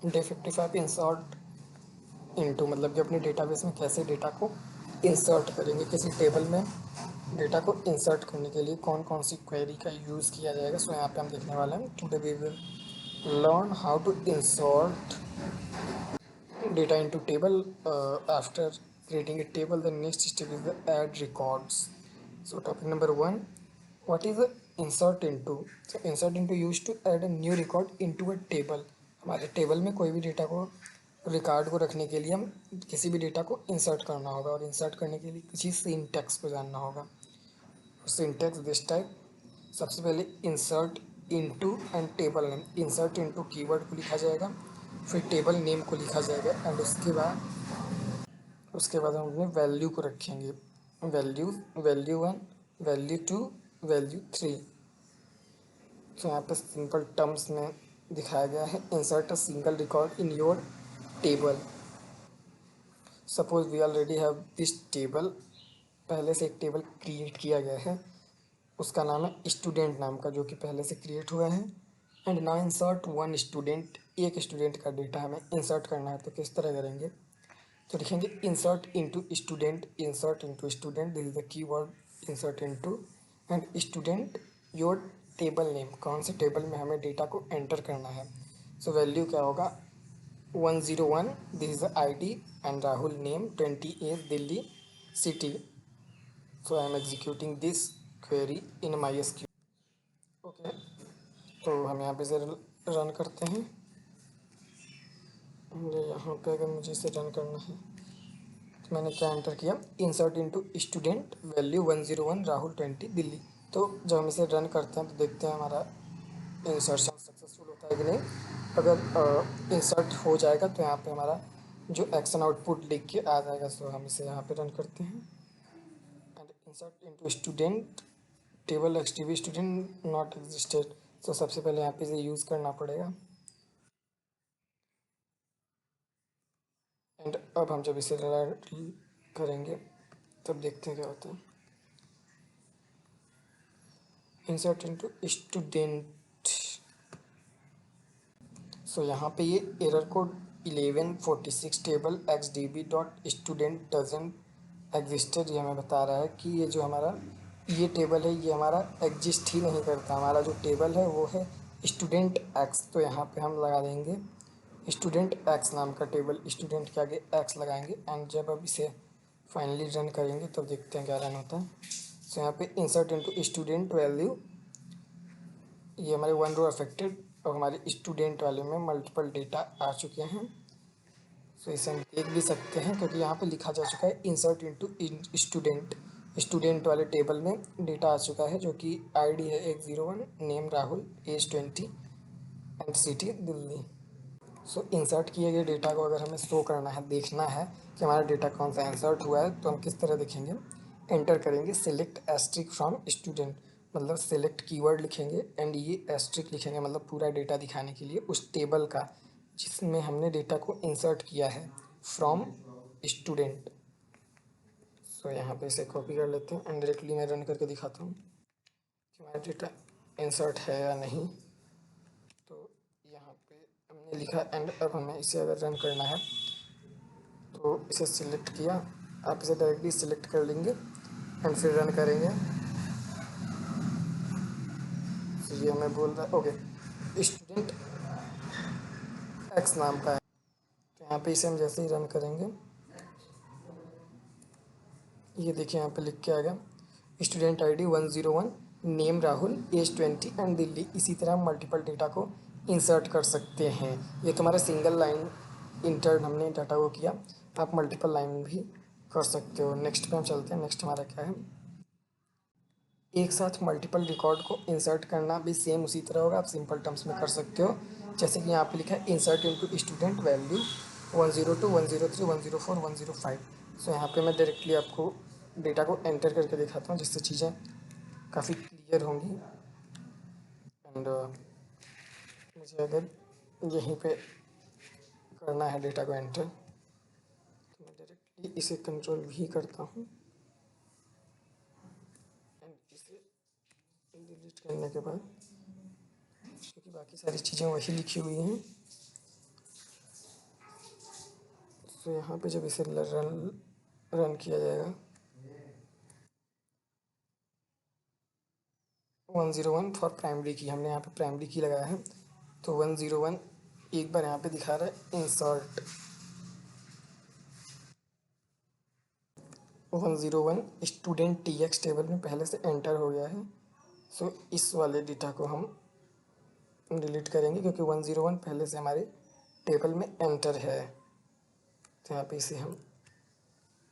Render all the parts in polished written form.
Day 55 insert into, मतलब कि अपने डेटाबेस में कैसे डेटा को इंसर्ट करेंगे, किसी टेबल में डेटा को इंसर्ट करने के लिए कौन कौन सी क्वेरी का यूज़ किया जाएगा। सो यहाँ पे हम देखने वाले हैं today we will learn how to insert data into table. After creating a table, the next step is the add records. So topic number one, what is the insert into? So insert into used to add a new record into a table. हमारे table में कोई भी data को record को रखने के लिए हम किसी भी डेटा को इंसर्ट करना होगा, और इंसर्ट करने के लिए किसी सिंटैक्स को जानना होगा। सिंटैक्स दिस टाइप, सबसे पहले insert into and table name. Insert into keyword को लिखा जाएगा, फिर टेबल नेम को लिखा जाएगा, एंड उसके बाद हम अपने वैल्यू को रखेंगे। Value value 1, value 2, value 3। तो यहाँ पे सिंपल टर्म्स में दिखाया गया है, insert a single record in your table. Suppose we already have this table, पहले से एक टेबल क्रिएट किया गया है, उसका नाम है स्टूडेंट नाम का, जो कि पहले से क्रिएट हुआ है। And now insert one student, एक स्टूडेंट का डेटा हमें इंसर्ट करना है, तो किस तरह करेंगे। तो लिखेंगे insert into student, insert into student, this is the keyword insert into, and student your table name, कौन से टेबल में हमें डेटा को एंटर करना है। सो वैल्यू क्या होगा, 101, this is the ID, and Rahul name 28 Delhi city. So I am executing this query in my SQL। Okay, तो हम यहाँ पे से रन करते हैं। यहाँ पे अगर मुझे इसे रन करना है, तो मैंने क्या एंटर किया, insert into student, value 101, Rahul 20 Delhi. तो जब हम इसे रन करते हैं तो देखते हैं हमारा इंसर्शन सक्सेसफुल होता है कि नहीं। अगर इंसर्ट हो जाएगा तो यहाँ पे हमारा जो एक्शन आउटपुट लिख के आ जाएगा। सो हम इसे यहाँ पे रन करते हैं, and insert into student, table XTV student not existed. So सबसे पहले यहाँ पे इसे यूज़ करना पड़ेगा, एंड अब हम जब इसे रन करेंगे तब देखते हैं क्या होता है। इंसर्ट इनटू स्टूडेंट, सो यहाँ पे ये error code 1146 table XDB dot student doesn't existed, ये हमें बता रहा है कि ये जो हमारा ये टेबल है ये हमारा एग्जिस्ट ही नहीं करता। हमारा जो टेबल है वो है स्टूडेंट एक्स। तो यहाँ पे हम लगा देंगे स्टूडेंट एक्स नाम का टेबल, स्टूडेंट के आगे एक्स लगाएंगे, एंड जब अब इसे फाइनली रन करेंगे तो देखते हैं क्या रन होता है। सो यहाँ पे इंसर्ट इनटू स्टूडेंट वैल्यू, ये हमारे वन रो अफेक्टेड, और हमारे स्टूडेंट वाले में मल्टीपल डेटा आ चुके हैं। सो इसे हम देख भी सकते हैं क्योंकि यहाँ पे लिखा जा चुका है इंसर्ट इनटू स्टूडेंट। स्टूडेंट वाले टेबल में डेटा आ चुका है, जो कि ID है 101, name Rahul, age 20, and city Delhi. So insert किए गए डेटा को अगर हमें शो करना है, देखना है कि हमारा डेटा कौन सा इंसर्ट हुआ है, तो हम किस तरह देखेंगे, एंटर करेंगे सिलेक्ट एस्ट्रिक फ्रॉम स्टूडेंट, मतलब सिलेक्ट कीवर्ड लिखेंगे, एंड ये एस्ट्रिक लिखेंगे, मतलब पूरा डेटा दिखाने के लिए उस टेबल का जिसमें हमने डेटा को इंसर्ट किया है, फ्रॉम स्टूडेंट। सो यहाँ पे इसे कॉपी कर लेते हैं, एंड डायरेक्टली मैं रन करके दिखाता हूँ कि हमारा डेटा इंसर्ट है या नहीं। तो यहाँ पे हमने लिखा, एंड अब हमें इसे अगर रन करना है तो इसे सिलेक्ट किया, आप इसे डायरेक्टली सिलेक्ट कर लेंगे एंड फिर रन करेंगे। तो ये हमें बोल रहा है ओके स्टूडेंट एक्स नाम का है। तो यहाँ पे इसे हम जैसे ही रन करेंगे, ये देखिए यहाँ पे लिख के आ गया student ID 101, name Rahul, age 20, and Delhi. इसी तरह हम मल्टीपल डेटा को इंसर्ट कर सकते हैं। ये तुम्हारा सिंगल लाइन इंटर हमने डाटा को किया, आप मल्टीपल लाइन भी कर सकते हो। नेक्स्ट पे हम चलते हैं। नेक्स्ट हमारा क्या है, एक साथ मल्टीपल रिकॉर्ड को इंसर्ट करना भी सेम उसी तरह होगा, आप सिंपल टर्म्स में कर सकते हो। जैसे कि यहाँ पे लिखा है इंसर्ट इनटू स्टूडेंट वैल्यू 102, 103, 104, 105। सो यहाँ पे मैं डायरेक्टली आपको डेटा को एंटर करके दिखाता हूँ, जिससे चीज़ें काफ़ी क्लियर होंगी। एंड मुझे अगर यहीं पे करना है डेटा को एंटर, तो मैं डायरेक्टली इसे कंट्रोल V करता हूँ, एंड इसे डिलीट करने के बाद, क्योंकि बाकी सारी चीज़ें वही लिखी हुई हैं, तो यहाँ पे जब इसे रन किया जाएगा 101 फॉर प्राइमरी की, हमने यहाँ पे प्राइमरी की लगाया है, तो 101 एक बार यहाँ पे दिखा रहा है insert 101 student T x table में पहले से एंटर हो गया है। सो इस वाले डेटा को हम डिलीट करेंगे क्योंकि 101 पहले से हमारे टेबल में एंटर है। तो यहाँ पे इसे हम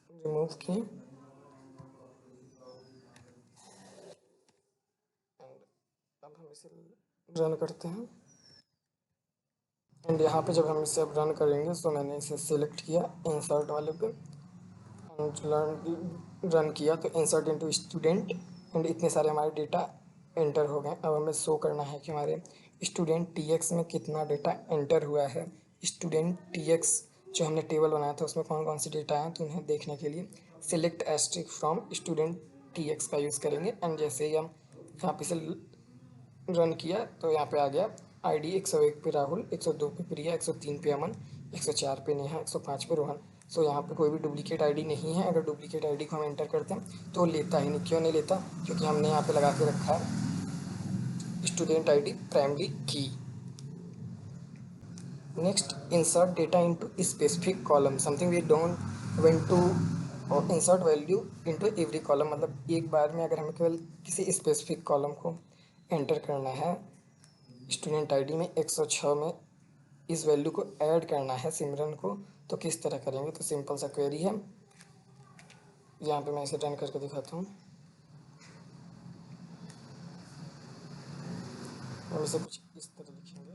रिमूव किए एंड अब हम इसे रन करते हैं। एंड यहाँ पे जब हम इसे अब रन करेंगे तो मैंने इसे सिलेक्ट किया इंसर्ट वाले पे एंड रन किया, तो इंसर्ट इनटू स्टूडेंट एंड इतने सारे हमारे डेटा एंटर हो गए। अब हमें शो करना है कि हमारे स्टूडेंट टी एक्स में कितना डेटा एंटर हुआ है। स्टूडेंट टी एक्स जो हमने टेबल बनाया था उसमें कौन कौन से डेटा हैं, तो उन्हें देखने के लिए select asterisk from student T X का यूज़ करेंगे। एंड जैसे ही हम यहाँ पे से रन किया तो यहाँ पे आ गया आईडी 101 पे राहुल, 102 पे प्रिया, 103 पे अमन, 104 पे नेहा, 105 पे रोहन। सो यहाँ पे कोई भी डुप्लीकेट आईडी नहीं है। अगर डुप्लीकेट आईडी को हम एंटर करते हैं तो लेता ही नहीं। क्यों नहीं लेता? क्योंकि हमने यहाँ पे लगा के रखा है स्टूडेंट आईडी प्राइमरी की। Next, insert data into specific column, something we don't want to insert value into every column. मतलब एक बार में अगर हमें केवल किसी स्पेसिफिक कॉलम को एंटर करना है, स्टूडेंट आईडी में 106 में इस वैल्यू को ऐड करना है सिमरन को, तो किस तरह करेंगे? तो सिंपल सा क्वेरी है, यहाँ पे मैं इसे रन करके दिखाता हूँ। हम इसे कुछ इस तरह लिखेंगे,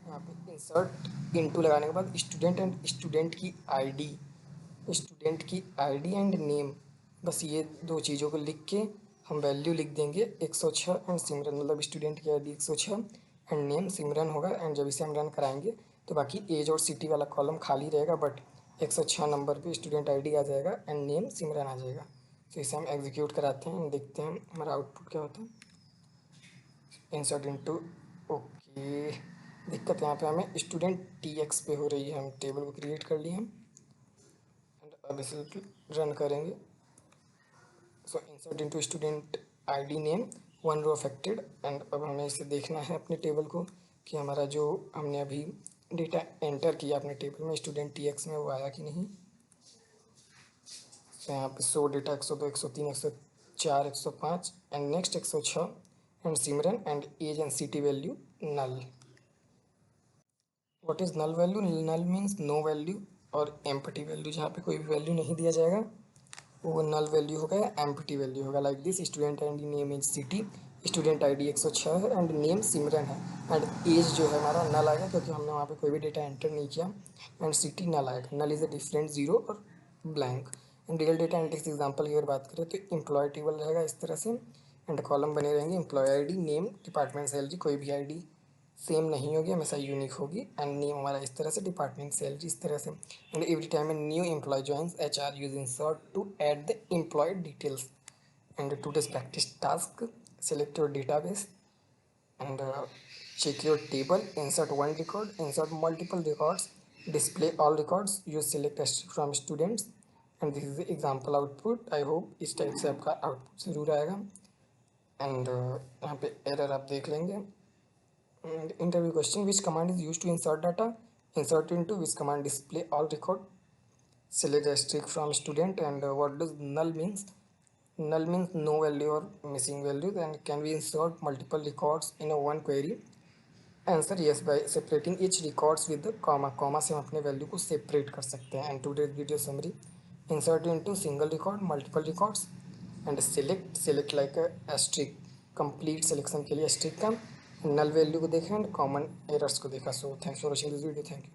यहाँ पे इंसर्ट इनटू लगाने के बाद स्टूडेंट एंड स्टूडेंट की आईडी एंड नेम, बस ये दो चीज़ों को लिख के हम वैल्यू लिख देंगे 106 एंड सिमरन, मतलब स्टूडेंट की आईडी 106 एंड नेम सिमरन होगा। एंड जब इसे हम रन कराएंगे तो बाकी एज और सिटी वाला कॉलम खाली रहेगा, बट 106 नंबर पे स्टूडेंट आईडी आ जाएगा एंड नेम सिमरन आ जाएगा। तो इसे हम एग्जीक्यूट कराते हैं, देखते हैं हमारा आउटपुट क्या होता है। इंसर्ट इनटू, ओके, दिक्कत यहाँ पे हमें स्टूडेंट टी एक्स पे हो रही है। हम टेबल को क्रिएट कर लिए हम एंड अब इसे रन करेंगे। So insert into student ID name 1 row affected. And अब हमें इसे देखना है अपने टेबल को कि हमारा जो हमने अभी डेटा एंटर किया अपने टेबल में स्टूडेंट टी एक्स में वो आया कि नहीं। तो यहाँ पे 100 data 102, 103, 104, 105 and next 106 and Simran and age and city value null. What is null value? Null means no value, और एम्प्टी वैल्यू जहाँ पे कोई भी वैल्यू नहीं दिया जाएगा वो नल वैल्यू होगा या एम्प्टी वैल्यू होगा। Like this, student ID name is city, student ID 106 है एंड नेम सिमरन है एंड एज जो है हमारा नल आएगा क्योंकि हमने वहाँ पे कोई भी डेटा एंटर नहीं किया। एंड सिटी नल आएगा, नल इज़ अ डिफरेंट जीरो और blank. And real data analytics example की अगर बात करें तो एम्प्लॉय टेबल रहेगा इस तरह से एंड कॉलम बने रहेंगे employ ID, name, department, salary, कोई भी आईडी सेम नहीं होगी, हमेशा यूनिक होगी। एंड नेम हमारा इस तरह से, डिपार्टमेंट, सैलरी इस तरह से। And every time a new employ joins HR use insert to add the employ details. And today's practice task, select your database and check your table, insert one record, insert multiple records, display all records, use select asterisk from students। and this is the example output। I hope इस type से आपका output ज़रूर आएगा। And यहाँ पे error आप देख लेंगे। And interview question, which command is used to insert data? Insert into which command display all record, select asterisk from student। and what does null means? Null means no value or missing values। and can we insert multiple records in a one query? Answer yes, by separating each records with the comma से हम अपने value को separate कर सकते हैं। And today's video summary, insert into single record, multiple records and select like asterisk, complete selection के लिए asterisk का नल वैल्यू को देखा एंड कॉमन एरर्स को देखा। So thanks for watching this video, thank you.